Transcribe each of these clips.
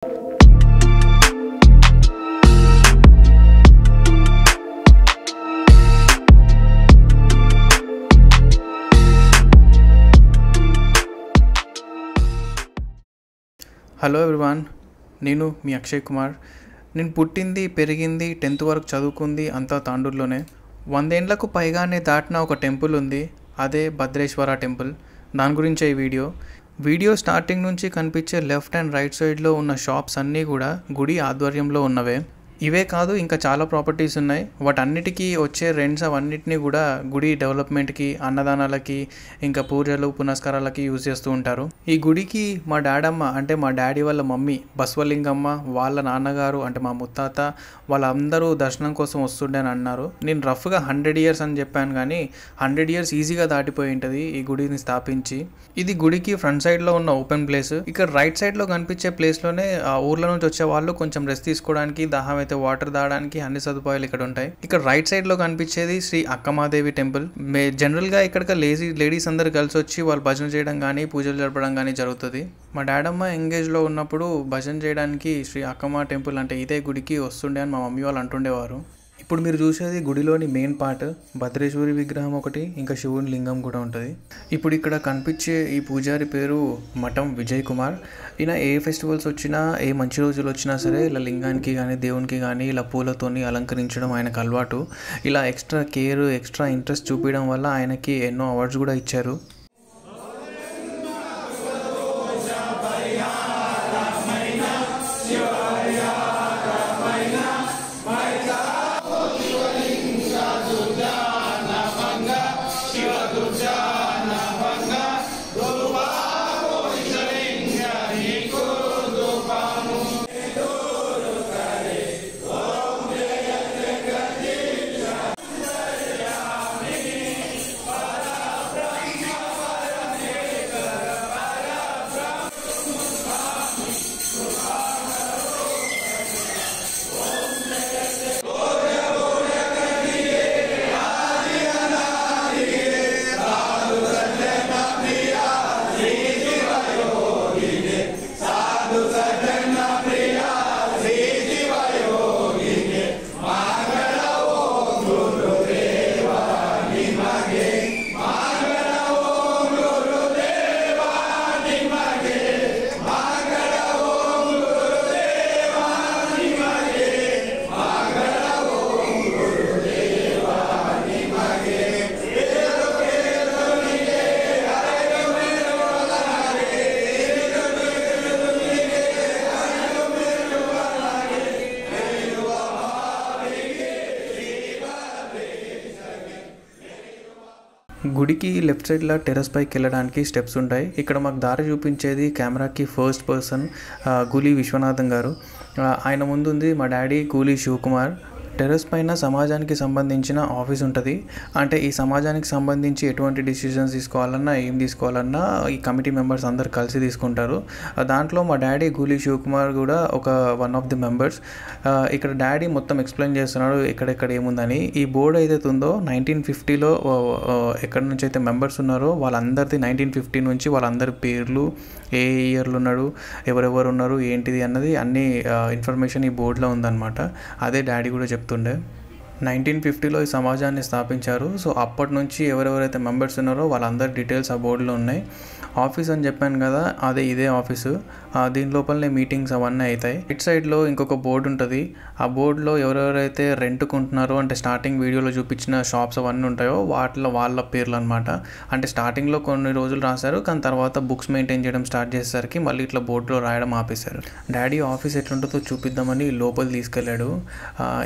Hello everyone, నేను మీ అక్షయ్ కుమార్. నేను పుట్టింది పెరిగింది 10th వరకు చదువుకుంది అంతా తాండూరులోనే. 100 ఏళ్లకు పైగానే దాటిన ఒక టెంపుల్ ఉంది, అదే భద్రేశ్వర టెంపుల్. దాని గురించే ఈ వీడియో స్టార్టింగ్ నుంచి కనిపించే లెఫ్ట్ అండ్ రైట్ సైడ్లో ఉన్న షాప్స్ అన్నీ కూడా గుడి ఆధ్వర్యంలో ఉన్నవే. ఇవే కాదు, ఇంకా చాలా ప్రాపర్టీస్ ఉన్నాయి. వాటన్నిటికీ వచ్చే రెంట్స్ అవన్నిటినీ కూడా గుడి డెవలప్మెంట్కి, అన్నదానాలకి, ఇంకా పూజలు పునస్కారాలకి యూజ్ చేస్తూ ఉంటారు. ఈ గుడికి మా డాడమ్మ అంటే మా డాడీ వాళ్ళ మమ్మీ బస్వలింగమ్మ, వాళ్ళ నాన్నగారు అంటే మా ముత్తాత, వాళ్ళందరూ దర్శనం కోసం వస్తుండే అని అన్నారు. నేను రఫ్గా 100 years అని చెప్పాను, కానీ 100 years ఈజీగా దాటిపోయి ఉంటుంది ఈ గుడిని స్థాపించి. ఇది గుడికి ఫ్రంట్ సైడ్లో ఉన్న ఓపెన్ ప్లేస్. ఇక్కడ రైట్ సైడ్లో కనిపించే ప్లేస్లోనే ఆ ఊర్ల నుంచి వచ్చే వాళ్ళు కొంచెం రెస్ట్ తీసుకోవడానికి, దాహం అయితే వాటర్ తాగడానికి అన్ని సదుపాయాలు ఇక్కడ ఉంటాయి. ఇక్కడ రైట్ సైడ్ లో కనిపించేది శ్రీ అక్కమాదేవి టెంపుల్. జనరల్ గా ఇక్కడ లేడీస్ అందరు కలిసి వచ్చి వాళ్ళు భజన చేయడం కానీ పూజలు జరపడం కానీ జరుగుతుంది. మా డాడమ్మ ఎంగేజ్ లో ఉన్నప్పుడు భజన చేయడానికి శ్రీ అక్కమ్మ టెంపుల్ అంటే ఇదే గుడికి వస్తుండే అని మా మమ్మీ వాళ్ళు అంటుండేవారు. ఇప్పుడు మీరు చూసేది గుడిలోని మెయిన్ పార్ట్. భద్రేశ్వరి విగ్రహం ఒకటి, ఇంకా శివుని లింగం కూడా ఉంటుంది. ఇప్పుడు ఇక్కడ కనిపించే ఈ పూజారి పేరు మఠం విజయ్ కుమార్. ఈయన ఏ ఫెస్టివల్స్ వచ్చినా, ఏ మంచి రోజులు వచ్చినా సరే ఇలా లింగానికి కానీ దేవునికి కానీ ఇలా పూలతోని అలంకరించడం ఆయనకు అలవాటు. ఇలా ఎక్స్ట్రా కేర్, ఎక్స్ట్రా ఇంట్రెస్ట్ చూపించడం వల్ల ఆయనకి ఎన్నో అవార్డ్స్ కూడా ఇచ్చారు. గుడికి లెఫ్ట్ సైడ్లో టెర్రస్ పైకి వెళ్ళడానికి స్టెప్స్ ఉంటాయి. ఇక్కడ మాకు దారి చూపించేది కెమెరాకి ఫస్ట్ పర్సన్ కూలీ విశ్వనాథన్ గారు. ఆయన ముందుంది మా డాడీ కూలీ శివకుమార్. టెర్రస్ పైన సమాజానికి సంబంధించిన ఆఫీస్ ఉంటుంది. అంటే ఈ సమాజానికి సంబంధించి ఎటువంటి డిసిషన్స్ తీసుకోవాలన్నా, ఏం తీసుకోవాలన్నా ఈ కమిటీ మెంబర్స్ అందరు కలిసి తీసుకుంటారు. దాంట్లో మా డాడీ కూలీ శివకుమార్ కూడా వన్ ఆఫ్ ది మెంబర్స్. ఇక్కడ డాడీ మొత్తం ఎక్స్ప్లెయిన్ చేస్తున్నాడు ఎక్కడెక్కడ ఏముందని. ఈ బోర్డు ఏదైతే ఉందో 1950లో ఎక్కడి నుంచి అయితే మెంబర్స్ ఉన్నారో వాళ్ళందరిది 1950 నుంచి వాళ్ళందరి పేర్లు, ఏ ఇయర్లో ఉన్నాడు, ఎవరెవరు ఉన్నారు, ఏంటిది అన్నది అన్ని ఇన్ఫర్మేషన్ ఈ బోర్డులో ఉందన్నమాట. అదే డాడీ కూడా చెప్తుండే. 1950లో ఈ సమాజాన్ని స్థాపించారు. సో అప్పటి నుంచి ఎవరెవరైతే మెంబర్స్ ఉన్నారో వాళ్ళందరి డీటెయిల్స్ ఆ బోర్డులో ఉన్నాయి. ఆఫీస్ అని చెప్పాను కదా, ఇదే ఆఫీసు. దీని లోపలనే మీటింగ్స్ అవన్నీ అవుతాయి. ఇట్ సైడ్లో ఇంకొక బోర్డు ఉంటుంది. ఆ బోర్డులో ఎవరెవరైతే రెంట్కుంటున్నారో అంటే స్టార్టింగ్ వీడియోలో చూపించిన షాప్స్ అవన్నీ ఉంటాయో వాళ్ళ పేర్లు అనమాట. అంటే స్టార్టింగ్లో కొన్ని రోజులు రాశారు, కానీ తర్వాత బుక్స్ మెయింటైన్ చేయడం స్టార్ట్ చేసేసరికి మళ్ళీ ఇట్లా బోర్డులో రాయడం ఆపేశారు. డాడీ ఆఫీస్ ఎట్లుంటుందో చూపిద్దామని లోపల తీసుకెళ్ళాడు.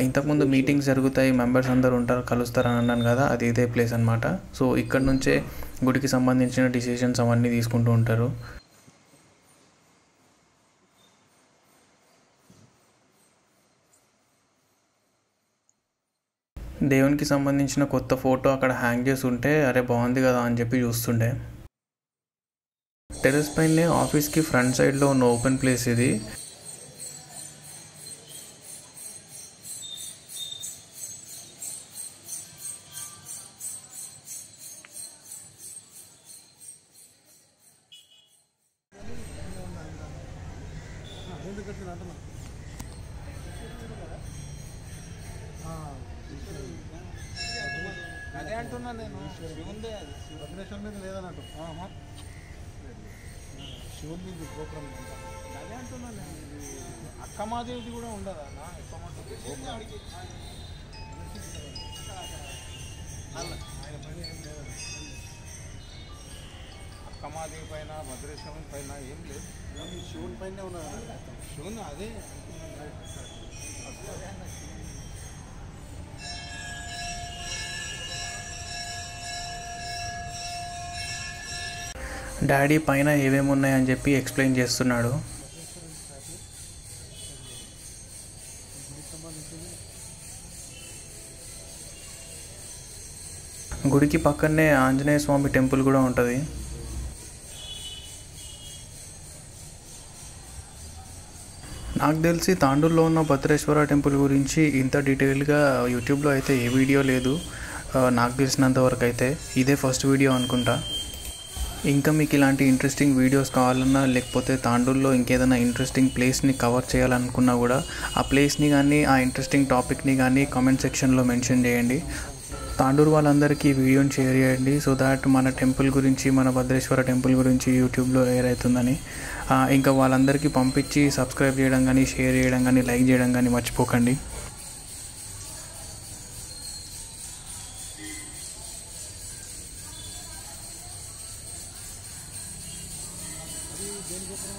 ఇంతకుముందు మీటింగ్స్ జరుగుతాయి, మెంబర్స్ అందరు ఉంటారు, కలుస్తారని అన్నాను కదా, అది ఇదే ప్లేస్ అనమాట. సో ఇక్కడ నుంచే గుడికి సంబంధించిన డిసిషన్స్ అవన్నీ తీసుకుంటూ ఉంటారు. దేవునికి సంబంధించిన కొత్త ఫోటో అక్కడ హ్యాంగ్ చేసి ఉంటే అరే బాగుంది కదా అని చెప్పి చూస్తుండే. టెర్రస్ పైనే ఆఫీస్కి ఫ్రంట్ సైడ్లో ఉన్న ఓపెన్ ప్లేస్ ఇది. ఎందుకంటే అదే అంటున్నా నేను. శివుందే భద్రేశ్వర మీద లేదన్నట్టు. శివుని గోపురం అదే అంటున్నా నేను. అక్కమాదేవిది కూడా ఉండదా ఎక్కువ అక్కమాదేవి పైన భద్రేశ్వరం పైన ఏం లేదు. శివుని పైన ఉన్నదా? శివుని అదే డాడీ పైన ఏమేమి ఉన్నాయని చెప్పి ఎక్స్ప్లెయిన్ చేస్తున్నాడు. గుడికి పక్కనే ఆంజనేయ స్వామి టెంపుల్ కూడా ఉంటుంది. నాకు తెలిసి తాండూరులో ఉన్న భద్రేశ్వర టెంపుల్ గురించి ఇంత డీటెయిల్గా యూట్యూబ్లో అయితే ఏ వీడియో లేదు. నాకు తెలిసినంత వరకు అయితే ఇదే ఫస్ట్ వీడియో అనుకుంటా. ఇంకా మీకు ఇలాంటి ఇంట్రెస్టింగ్ వీడియోస్ కావాలన్నా, లేకపోతే తాండూరులో ఇంకేదైనా ఇంట్రెస్టింగ్ ప్లేస్ని కవర్ చేయాలనుకున్నా కూడా ఆ ప్లేస్ని కానీ ఆ ఇంట్రెస్టింగ్ టాపిక్ని కానీ కామెంట్ సెక్షన్లో మెన్షన్ చేయండి. తాండూరు వాళ్ళందరికీ ఈ వీడియోని షేర్ చేయండి, సో దాట్ మన టెంపుల్ గురించి, మన భద్రేశ్వర టెంపుల్ గురించి యూట్యూబ్లో ఎయిర్ అవుతుందని. ఇంకా వాళ్ళందరికీ పంపించి సబ్స్క్రైబ్ చేయడం కానీ, షేర్ చేయడం కానీ, లైక్ చేయడం కానీ మర్చిపోకండి. దేని గోపురం